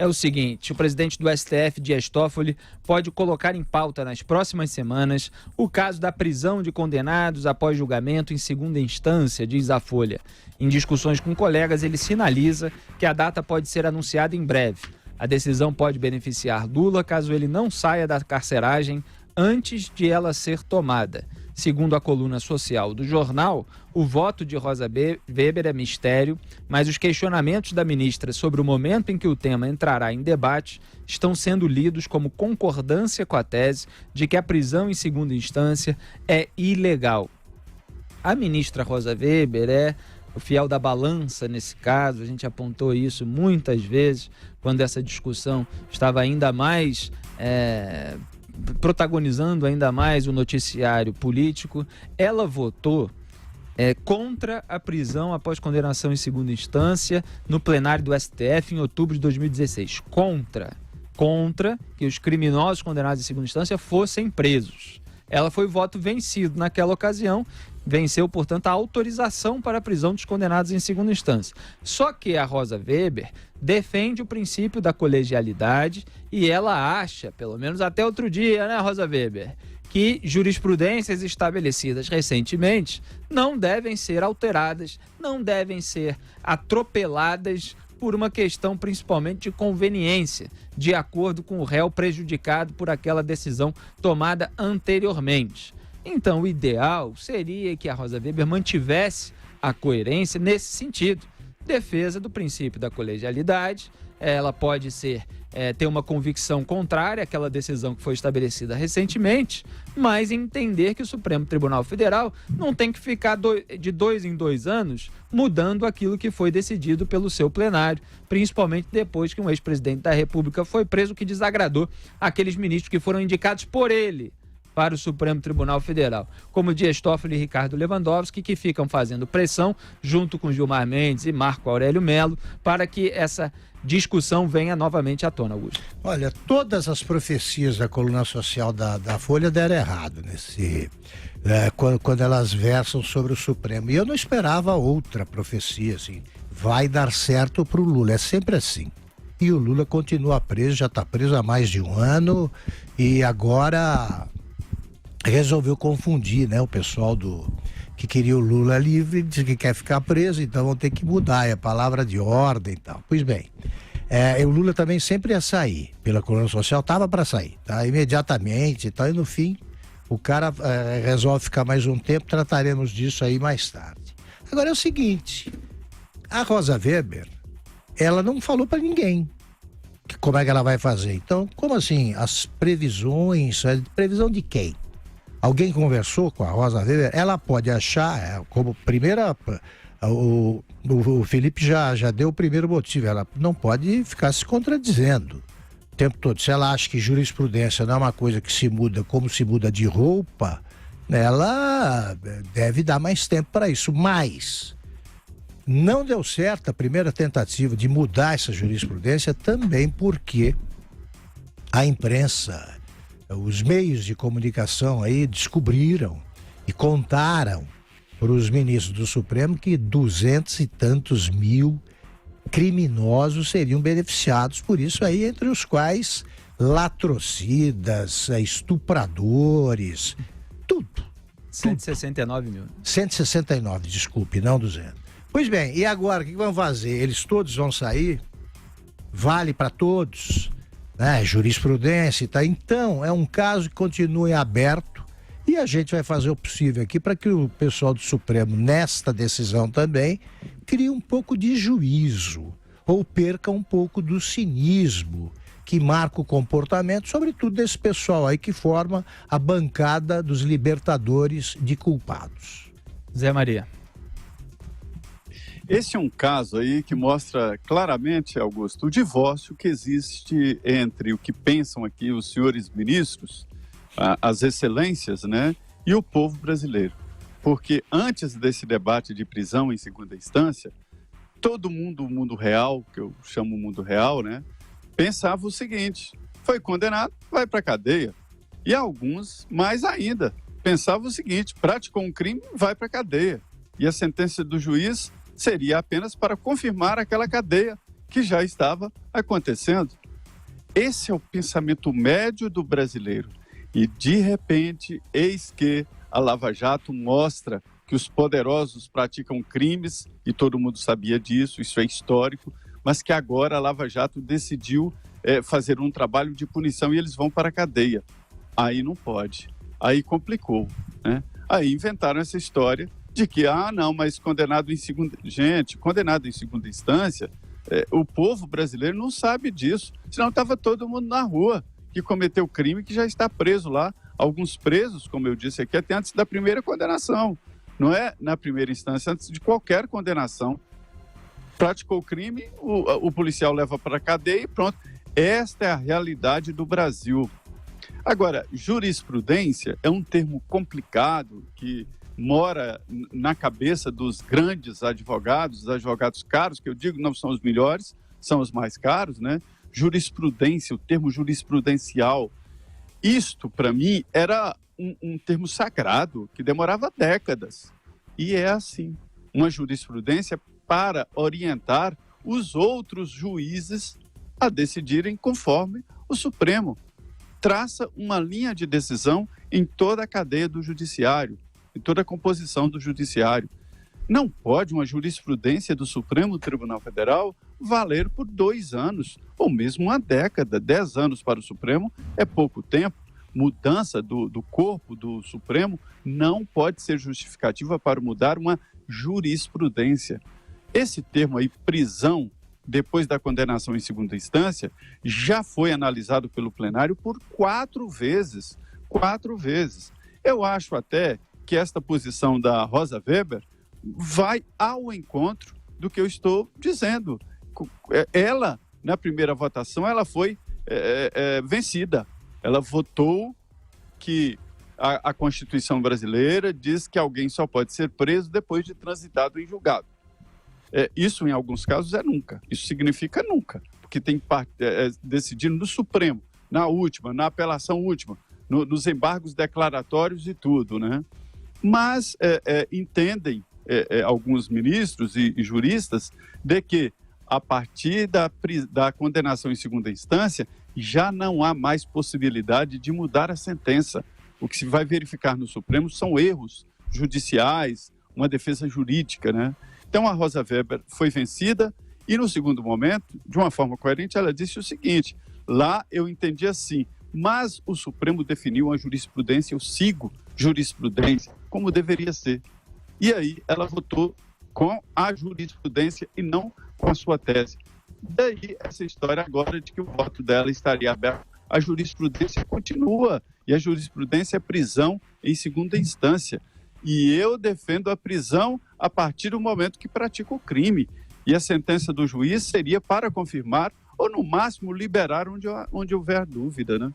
é o seguinte: o presidente do STF, Dias Toffoli, pode colocar em pauta nas próximas semanas o caso da prisão de condenados após julgamento em segunda instância, diz a Folha. Em discussões com colegas, ele sinaliza que a data pode ser anunciada em breve. A decisão pode beneficiar Lula caso ele não saia da carceragem antes de ela ser tomada. Segundo a coluna social do jornal, o voto de Rosa Weber é mistério, mas os questionamentos da ministra sobre o momento em que o tema entrará em debate estão sendo lidos como concordância com a tese de que a prisão em segunda instância é ilegal. A ministra Rosa Weber é o fiel da balança nesse caso, a gente apontou isso muitas vezes quando essa discussão estava ainda mais protagonizando ainda mais o noticiário político. Ela votou contra a prisão após condenação em segunda instância no plenário do STF em outubro de 2016. Contra que os criminosos condenados em segunda instância fossem presos. Ela foi voto vencido naquela ocasião, venceu, portanto, a autorização para a prisão dos condenados em segunda instância. Só que a Rosa Weber defende o princípio da colegialidade e ela acha, pelo menos até outro dia, né, Rosa Weber, que jurisprudências estabelecidas recentemente não devem ser alteradas, não devem ser atropeladas por uma questão principalmente de conveniência, de acordo com o réu prejudicado por aquela decisão tomada anteriormente. Então, o ideal seria que a Rosa Weber mantivesse a coerência nesse sentido. Defesa do princípio da colegialidade, ela pode ter uma convicção contrária àquela decisão que foi estabelecida recentemente, mas entender que o Supremo Tribunal Federal não tem que ficar de 2 em 2 anos mudando aquilo que foi decidido pelo seu plenário, principalmente depois que um ex-presidente da República foi preso, que desagradou aqueles ministros que foram indicados por ele para o Supremo Tribunal Federal, como Dias Toffoli e Ricardo Lewandowski, que ficam fazendo pressão junto com Gilmar Mendes e Marco Aurélio Mello para que essa discussão venha novamente à tona, Augusto. Olha, todas as profecias da coluna social da Folha deram errado quando elas versam sobre o Supremo. E eu não esperava outra profecia, assim, vai dar certo para o Lula, é sempre assim. E o Lula continua preso, já está preso há mais de um ano e agora resolveu confundir, né, o pessoal que queria o Lula livre, diz que quer ficar preso, então vão ter que mudar, é palavra de ordem e tal. Pois bem, o Lula também sempre ia sair, pela coluna social, estava para sair, tá? Imediatamente e tal, e no fim o cara resolve ficar mais um tempo, trataremos disso aí mais tarde. Agora é o seguinte, a Rosa Weber, ela não falou para ninguém como é que ela vai fazer. Então, como assim, as previsões, previsão de quem? Alguém conversou com a Rosa Weber? Ela pode achar, como primeira, o Felipe já deu o primeiro motivo, ela não pode ficar se contradizendo o tempo todo. Se ela acha que jurisprudência não é uma coisa que se muda como se muda de roupa, ela deve dar mais tempo para isso. Mas não deu certo a primeira tentativa de mudar essa jurisprudência também porque a imprensa, os meios de comunicação aí descobriram e contaram para os ministros do Supremo que 200 e tantos mil criminosos seriam beneficiados por isso aí, entre os quais latrocidas, estupradores, tudo. 169 mil. 169, desculpe, não 200. Pois bem, e agora o que vão fazer? Eles todos vão sair? Vale para todos? Jurisprudência e tal. Então, é um caso que continua em aberto e a gente vai fazer o possível aqui para que o pessoal do Supremo, nesta decisão também, crie um pouco de juízo ou perca um pouco do cinismo que marca o comportamento, sobretudo desse pessoal aí que forma a bancada dos libertadores de culpados. Zé Maria. Esse é um caso aí que mostra claramente, Augusto, o divórcio que existe entre o que pensam aqui os senhores ministros, as excelências, né, e o povo brasileiro. Porque antes desse debate de prisão em segunda instância, todo mundo, o mundo real, que eu chamo mundo real, né, pensava o seguinte: foi condenado, vai para a cadeia. E alguns, mais ainda, pensavam o seguinte: praticou um crime, vai para a cadeia. E a sentença do juiz seria apenas para confirmar aquela cadeia que já estava acontecendo. Esse é o pensamento médio do brasileiro. E, de repente, eis que a Lava Jato mostra que os poderosos praticam crimes, e todo mundo sabia disso, isso é histórico, mas que agora a Lava Jato decidiu fazer um trabalho de punição e eles vão para a cadeia. Aí não pode. Aí complicou, né? Aí inventaram essa história de que, não, mas condenado em segunda... Gente, condenado em segunda instância, o povo brasileiro não sabe disso. Senão estava todo mundo na rua que cometeu crime, que já está preso lá. Alguns presos, como eu disse aqui, até antes da primeira condenação. Não é na primeira instância, antes de qualquer condenação. Praticou o crime, o policial leva para a cadeia e pronto. Esta é a realidade do Brasil. Agora, jurisprudência é um termo complicado que mora na cabeça dos grandes advogados, os advogados caros, que eu digo não são os melhores, são os mais caros, né? Jurisprudência, o termo jurisprudencial. Isto, para mim, era um termo sagrado que demorava décadas. E é assim, uma jurisprudência para orientar os outros juízes a decidirem conforme o Supremo. Traça uma linha de decisão em toda a cadeia do judiciário, em toda a composição do judiciário. Não pode uma jurisprudência do Supremo Tribunal Federal valer por 2 anos, ou mesmo uma década. 10 anos para o Supremo é pouco tempo. Mudança do corpo do Supremo não pode ser justificativa para mudar uma jurisprudência. Esse termo aí, prisão, depois da condenação em segunda instância, já foi analisado pelo plenário por 4 vezes. 4 vezes. Eu acho até que esta posição da Rosa Weber vai ao encontro do que eu estou dizendo. Ela, na primeira votação, ela foi vencida. Ela votou que a Constituição brasileira diz que alguém só pode ser preso depois de transitado em julgado. Isso, em alguns casos, é nunca. Isso significa nunca, porque tem que decidir no Supremo, na última, na apelação última, nos embargos declaratórios e tudo, né? Mas entendem alguns ministros e juristas de que, a partir da condenação em segunda instância, já não há mais possibilidade de mudar a sentença. O que se vai verificar no Supremo são erros judiciais, uma defesa jurídica, né? Então, a Rosa Weber foi vencida e, no segundo momento, de uma forma coerente, ela disse o seguinte: lá eu entendi assim, mas o Supremo definiu uma jurisprudência, eu sigo jurisprudência, como deveria ser. E aí ela votou com a jurisprudência e não com a sua tese. Daí essa história agora de que o voto dela estaria aberto. A jurisprudência continua, e a jurisprudência é prisão em segunda instância. E eu defendo a prisão a partir do momento que pratica o crime. E a sentença do juiz seria para confirmar ou, no máximo, liberar onde houver dúvida, né?